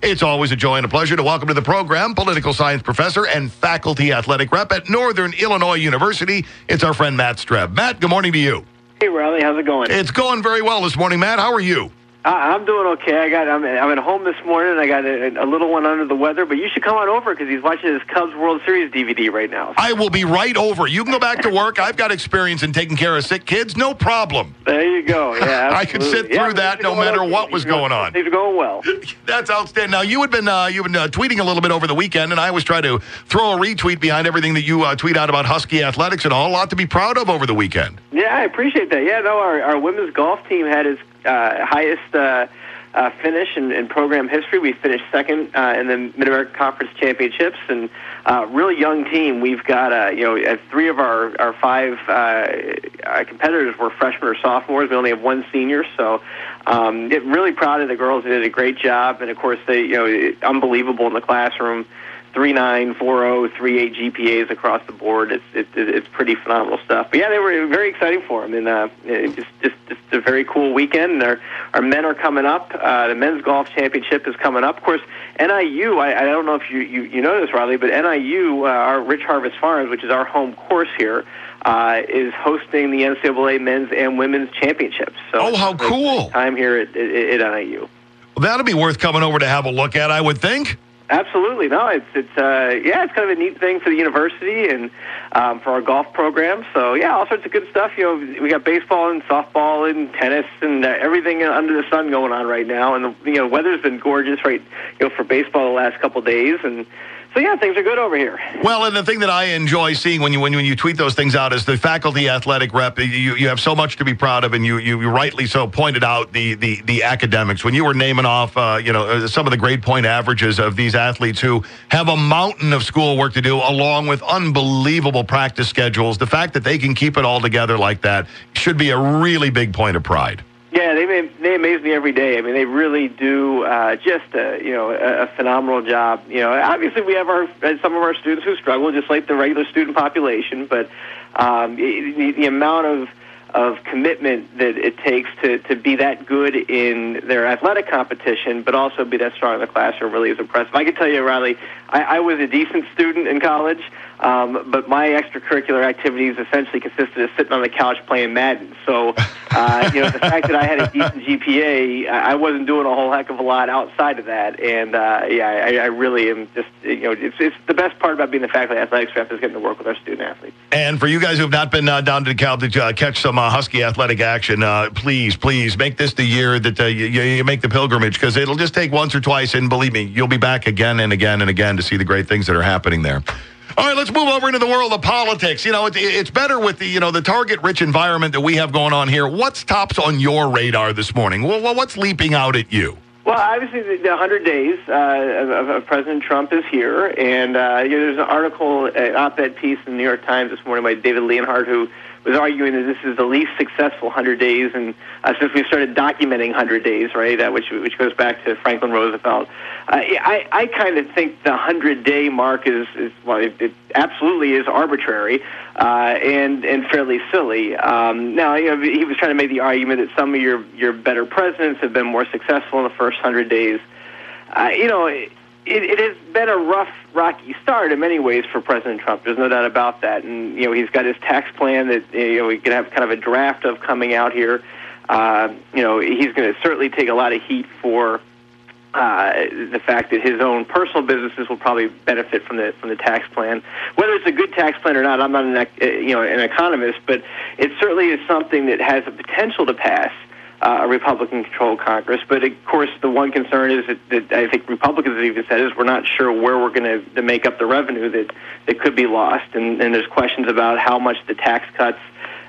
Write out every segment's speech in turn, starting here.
It's always a joy and a pleasure to welcome to the program political science professor and faculty athletic rep at Northern Illinois University. It's our friend Matt Streb. Matt, good morning to you. Hey, Riley, how's it going? It's going very well this morning, Matt. How are you? I'm doing okay. I'm at home this morning. I got a little one under the weather, but you should come on over because he's watching his Cubs World Series DVD right now. I will be right over. You can go back to work. I've got experience in taking care of sick kids. No problem. There you go. Yeah, I could sit through that no matter what was going on. Things are going well. That's outstanding. Now, you've been tweeting a little bit over the weekend, and I always try to throw a retweet behind everything that you tweet out about Husky Athletics and all. A lot to be proud of over the weekend. Yeah, I appreciate that. Yeah, no, our women's golf team had its highest finish in program history. We finished second in the Mid-American Conference Championships, and really young team. We've got three of our five competitors were freshmen or sophomores. We only have one senior, so really proud of the girls. They did a great job, and of course they unbelievable in the classroom. 3.9, 4.0, 3.8 GPAs across the board. It's pretty phenomenal stuff. But yeah, they were very exciting for them, and just a very cool weekend. And our men are coming up. The men's golf championship is coming up. Of course, NIU. I don't know if you know this, Riley, but NIU, our Rich Harvest Farms, which is our home course here, is hosting the NCAA men's and women's championships. So how cool! Time here at NIU. Well, that'll be worth coming over to have a look at, I would think. Absolutely. No, it's kind of a neat thing for the university and for our golf program. So, yeah, all sorts of good stuff. We got baseball and softball and tennis and everything under the sun going on right now. And, the weather's been gorgeous, right, for baseball the last couple of days. And so, yeah, things are good over here. Well, and the thing that I enjoy seeing when you tweet those things out is the faculty athletic rep. You have so much to be proud of, and you rightly so pointed out the academics. When you were naming off, some of the grade point averages of these athletes who have a mountain of schoolwork to do, along with unbelievable practice schedules, the fact that they can keep it all together like that should be a really big point of pride. Yeah, they amaze me every day. I mean, they really do just a phenomenal job. Obviously we have some of our students who struggle, just like the regular student population. But the amount of commitment that it takes to be that good in their athletic competition, but also be that strong in the classroom, really is impressive. I can tell you, Riley, I was a decent student in college, but my extracurricular activities essentially consisted of sitting on the couch playing Madden. So, the fact that I had a decent GPA, I wasn't doing a whole heck of a lot outside of that. And, I really am just, it's the best part about being the faculty athletics rep is getting to work with our student athletes. And for you guys who have not been down to DeKalb to catch some Husky athletic action, please make this the year that you make the pilgrimage, because it'll just take once or twice, and believe me, you'll be back again and again and again to see the great things that are happening there. All right, let's move over into the world of politics. It's better with the target-rich environment that we have going on here. What's tops on your radar this morning? Well, what's leaping out at you? Well, obviously, the 100 days of President Trump is here, and there's an article, an op-ed piece in the New York Times this morning by David Leonhardt, who was arguing that this is the least successful 100 days, and since we started documenting 100 days, right, which goes back to Franklin Roosevelt. I kind of think the 100-day mark is it absolutely is arbitrary and fairly silly. Now, he was trying to make the argument that some of your better presidents have been more successful in the first 100 days. It has been a rocky start in many ways for President Trump. There's no doubt about that. And, he's got his tax plan that, we can have kind of a draft of coming out here. He's going to certainly take a lot of heat for the fact that his own personal businesses will probably benefit from the tax plan. Whether it's a good tax plan or not, I'm not an economist, but it certainly is something that has the potential to pass a Republican-controlled Congress. But, of course, the one concern is that I think Republicans have even said is we're not sure where we're going to make up the revenue that could be lost. And there's questions about how much the tax cuts,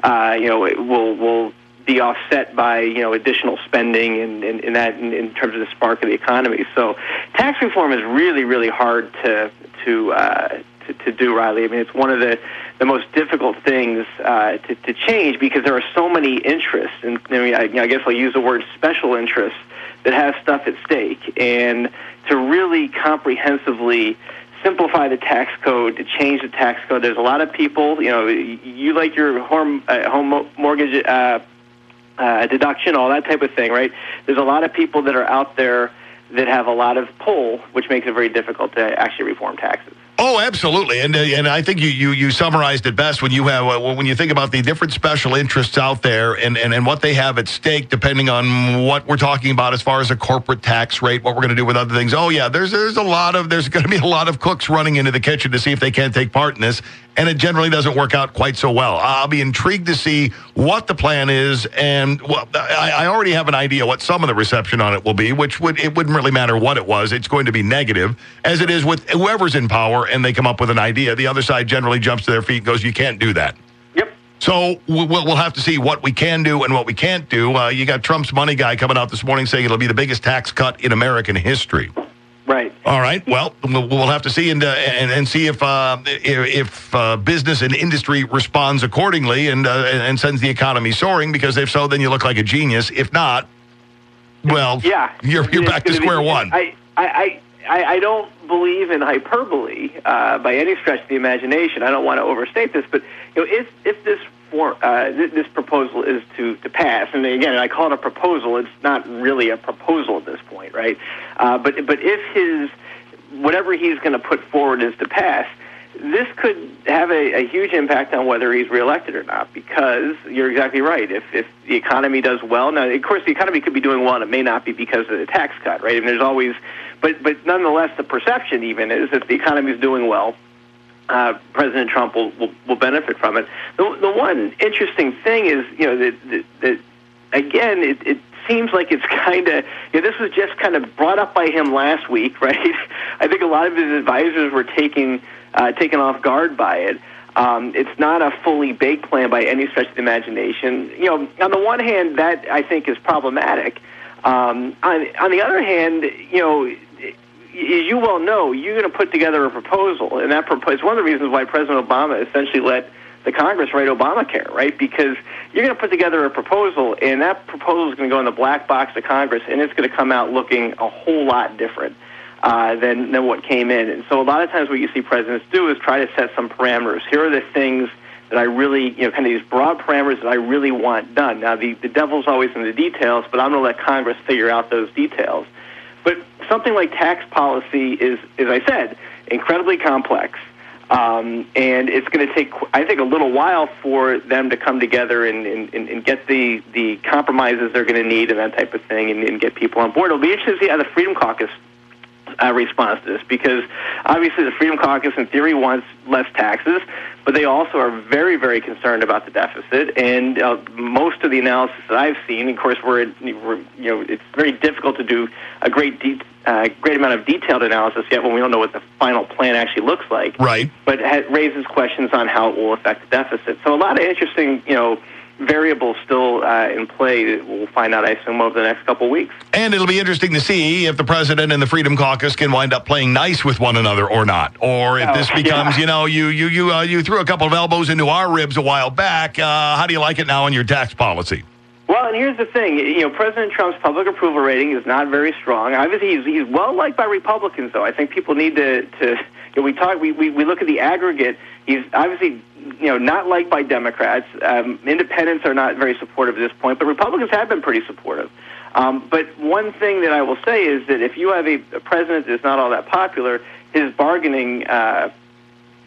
will be offset by, additional spending and in terms of the spark of the economy. So tax reform is really, really hard to do, Riley. I mean, it's one of the most difficult things to change because there are so many interests, and I guess I'll use the word special interests that have stuff at stake. And to really comprehensively simplify the tax code, to change the tax code, there's a lot of people, you like your home mortgage deduction, all that type of thing, right? There's a lot of people that are out there that have a lot of pull, which makes it very difficult to actually reform taxes. Oh, absolutely, and I think you summarized it best when you have when you think about the different special interests out there and what they have at stake, depending on what we're talking about as far as a corporate tax rate, what we're going to do with other things. Oh yeah, there's going to be a lot of cooks running into the kitchen to see if they can't take part in this, and it generally doesn't work out quite so well. I'll be intrigued to see what the plan is, and I already have an idea what some of the reception on it will be, it wouldn't really matter what it was. It's going to be negative, as it is with whoever's in power, and they come up with an idea. The other side generally jumps to their feet and goes, you can't do that. Yep. So we'll have to see what we can do and what we can't do. You got Trump's money guy coming out this morning saying it'll be the biggest tax cut in American history. Right. All right. Well, we'll have to see and see if business and industry responds accordingly and sends the economy soaring. Because if so, then you look like a genius. If not, well, yeah, you're back to square one. I don't believe in hyperbole by any stretch of the imagination. I don't want to overstate this, but if this proposal is to pass, and again, I call it a proposal. It's not really a proposal at this point, right? But if whatever he's going to put forward is to pass, this could have a huge impact on whether he's reelected or not, because you're exactly right. If the economy does well, now, of course, the economy could be doing well, and it may not be because of the tax cut, right? I mean, there's always, but nonetheless, the perception even is if the economy is doing well, President Trump will benefit from it. The one interesting thing is, that again, it seems like it's kind of, this was just kind of brought up by him last week, right? I think a lot of his advisors were taken off guard by it. It's not a fully baked plan by any stretch of the imagination. On the one hand, that I think is problematic. On the other hand, as you well know, you're going to put together a proposal, and that is one of the reasons why President Obama essentially let the Congress write Obamacare, right? Because you're going to put together a proposal, and that proposal is going to go in the black box of Congress, and it's going to come out looking a whole lot different than what came in. And so a lot of times what you see presidents do is try to set some parameters. Here are the things that I really, kind of these broad parameters that I really want done. Now, the devil's always in the details, but I'm going to let Congress figure out those details. But something like tax policy is, as I said, incredibly complex. And it's going to take, I think, a little while for them to come together and get the compromises they're going to need and that type of thing and get people on board. It'll be interesting to see how the Freedom Caucus responds to this, because obviously the Freedom Caucus in theory wants less taxes, but they also are very, very concerned about the deficit. And most of the analysis that I've seen, of course, it's very difficult to do a great amount of detailed analysis yet when we don't know what the final plan actually looks like. Right. But it raises questions on how it will affect the deficit. So a lot of interesting, variables still in play that we'll find out, I assume, over the next couple of weeks. And it'll be interesting to see if the president and the Freedom Caucus can wind up playing nice with one another or not, or if this becomes, you threw a couple of elbows into our ribs a while back. How do you like it now in your tax policy? Well, and here's the thing. President Trump's public approval rating is not very strong. Obviously, he's well liked by Republicans, though. I think people need to we look at the aggregate. He's obviously not liked by Democrats. Independents are not very supportive at this point, but Republicans have been pretty supportive. But one thing that I will say is that if you have a president that's not all that popular, his bargaining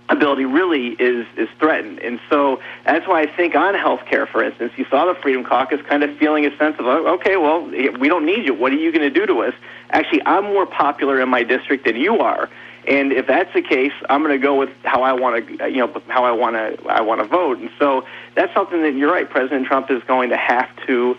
ability really is threatened. And so that's why I think on health care, for instance, you saw the Freedom Caucus kind of feeling a sense of, okay, well, we don't need you. What are you going to do to us? Actually, I'm more popular in my district than you are. And if that's the case, I'm going to go with how I want to vote. And so that's something that you're right, President Trump is going to have to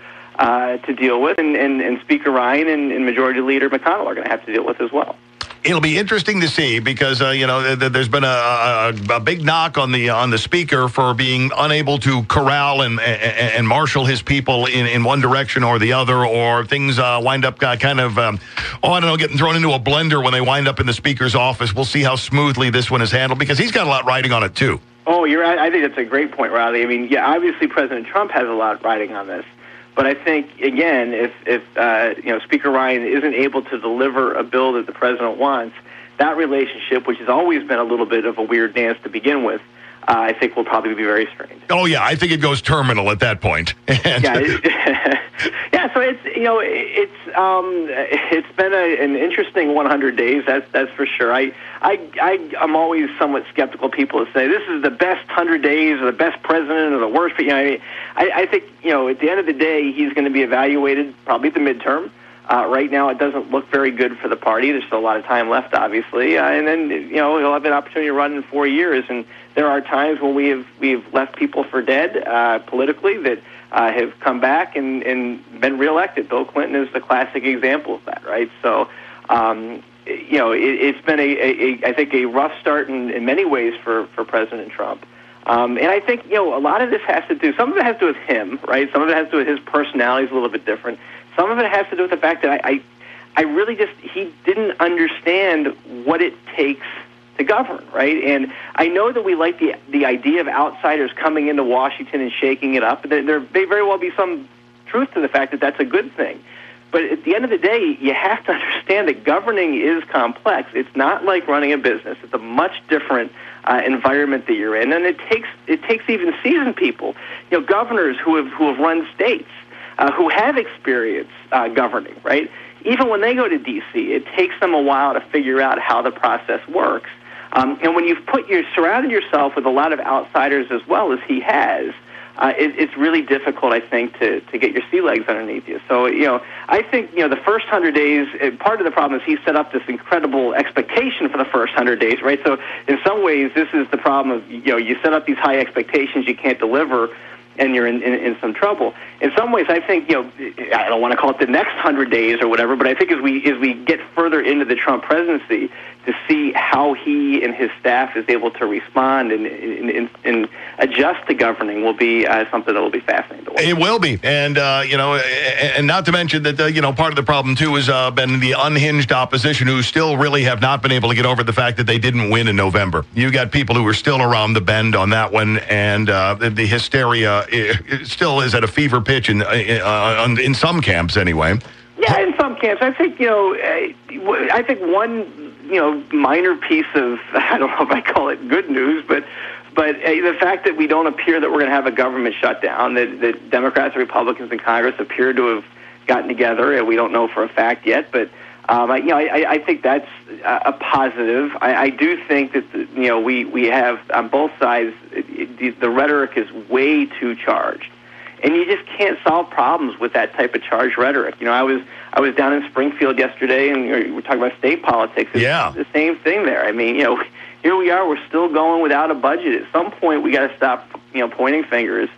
deal with, and Speaker Ryan and Majority Leader McConnell are going to have to deal with as well. It'll be interesting to see because there's been a big knock on the speaker for being unable to corral and marshal his people in one direction or the other, or things wind up getting thrown into a blender when they wind up in the speaker's office. We'll see how smoothly this one is handled because he's got a lot riding on it too. Oh, you're right. I think that's a great point, Riley. I mean, yeah, obviously President Trump has a lot riding on this. But I think, again, if Speaker Ryan isn't able to deliver a bill that the president wants, that relationship, which has always been a little bit of a weird dance to begin with, I think will probably be very strained. Oh yeah, I think it goes terminal at that point. Yeah, yeah. So it's been an interesting 100 days. That's for sure. I'm always somewhat skeptical. People that say this is the best 100 days, or the best president, or the worst. I think at the end of the day, he's going to be evaluated probably at the midterm. Right now, it doesn't look very good for the party. There's still a lot of time left, obviously, and then he'll have an opportunity to run in 4 years. And there are times when we've left people for dead politically that have come back and been reelected. Bill Clinton is the classic example of that, right? So, it's been I think a rough start in many ways for President Trump. And I think a lot of this has to do. Some of it has to do with him, right? Some of it has to do with his personality is a little bit different. Some of it has to do with the fact that I really he didn't understand what it takes to govern, right? And I know that we like the idea of outsiders coming into Washington and shaking it up. There may very well be some truth to the fact that that's a good thing. But at the end of the day, you have to understand that governing is complex. It's not like running a business. It's a much different environment that you're in, and it takes even seasoned people, governors who have run states. Who have experience governing, right? Even when they go to D.C., it takes them a while to figure out how the process works. And when you've surrounded yourself with a lot of outsiders as well as he has, it's really difficult, I think, to get your sea legs underneath you. So, I think, the first 100 days, part of the problem is he set up this incredible expectation for the first 100 days, right? So in some ways, this is the problem of, you set up these high expectations you can't deliver, and you're in some trouble. In some ways, I think, I don't want to call it the next 100 days or whatever, but I think as we get further into the Trump presidency, to see how he and his staff is able to respond and adjust to governing will be something that will be fascinating to watch. It will be. And, and not to mention that, part of the problem, too, has been the unhinged opposition who still really have not been able to get over the fact that they didn't win in November. You got people who are still around the bend on that one, and the hysteria still is at a fever pitch in some camps anyway. Yeah, in some camps. I think, I think one, minor piece of, I don't know if I call it good news, but the fact that we don't appear that we're going to have a government shutdown, that Democrats and Republicans in Congress appear to have gotten together, and we don't know for a fact yet, but I think that's a positive. I do think that we have on both sides the rhetoric is way too charged, and you just can't solve problems with that type of charged rhetoric. I was down in Springfield yesterday, and we're talking about state politics. It's the same thing there. I mean, here we are. We're still going without a budget. At some point, we got to stop, pointing fingers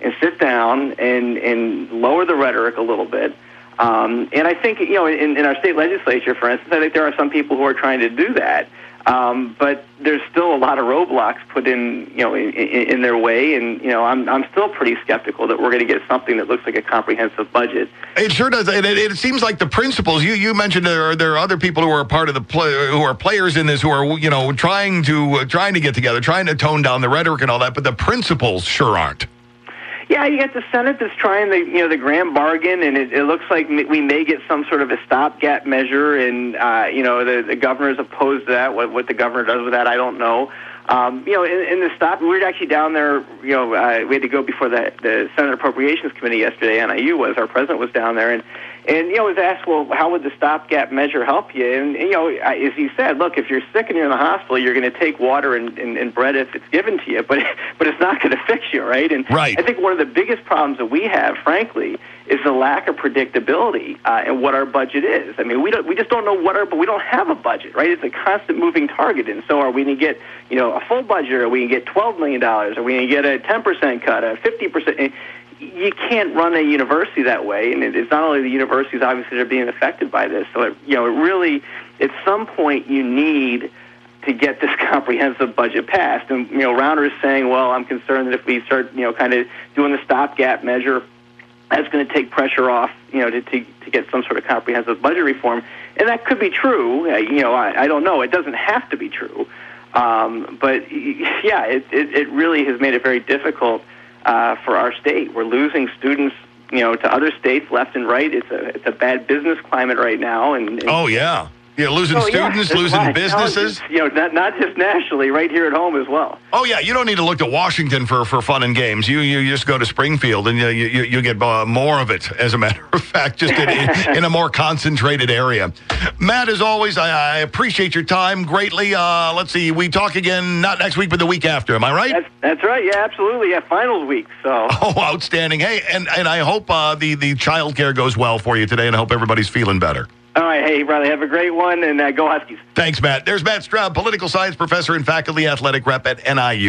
and sit down and lower the rhetoric a little bit. And I think, in our state legislature, for instance, I think there are some people who are trying to do that. But there's still a lot of roadblocks put in their way, and I'm still pretty skeptical that we're going to get something that looks like a comprehensive budget. It sure does, and it seems like the principles you mentioned. There are other people who are part of who are players in this, who are trying to get together, trying to tone down the rhetoric and all that, but the principles sure aren't. Yeah, you got the Senate that's trying the grand bargain, and it looks like we may get some sort of a stopgap measure, and the governor's opposed to that. What the governor does with that, I don't know. In the we were actually down there. We had to go before the Senate Appropriations Committee yesterday. NIU our president was down there, and was asked, well, how would the stopgap measure help you? And as he said, look, if you're sick and you're in the hospital, you're going to take water and bread if it's given to you, but it's not going to fix you, right? And right. I think one of the biggest problems that we have, frankly, is the lack of predictability in what our budget is. I mean, we just don't know we don't have a budget, right? It's a constant moving target, and so are we going to get a full budget, or are we going to get $12 million, or are we going to get a 10% cut, a 50%? You can't run a university that way, and it's not only the universities, obviously, that are being affected by this. So, it really, at some point, you need to get this comprehensive budget passed. And, Rauner is saying, well, I'm concerned that if we start, kind of doing the stopgap measure, that's going to take pressure off, to get some sort of comprehensive budget reform. And that could be true. I don't know. It doesn't have to be true. But, yeah, it really has made it very difficult for our state. We're losing students, to other states left and right. It's a bad business climate right now. And oh yeah. You're losing students, losing businesses. Not just nationally, right here at home as well. Oh, yeah, you don't need to look to Washington for fun and games. You just go to Springfield, and you get more of it, as a matter of fact, just in a more concentrated area. Matt, as always, I appreciate your time greatly. Let's see, we talk again, not next week, but the week after. Am I right? That's right. Yeah, absolutely. Yeah, finals week. So. Oh, outstanding. Hey, and I hope the child care goes well for you today, and I hope everybody's feeling better. All right. Hey, Riley, have a great one, and go Huskies. Thanks, Matt. There's Matt Streb, political science professor and faculty athletic rep at NIU.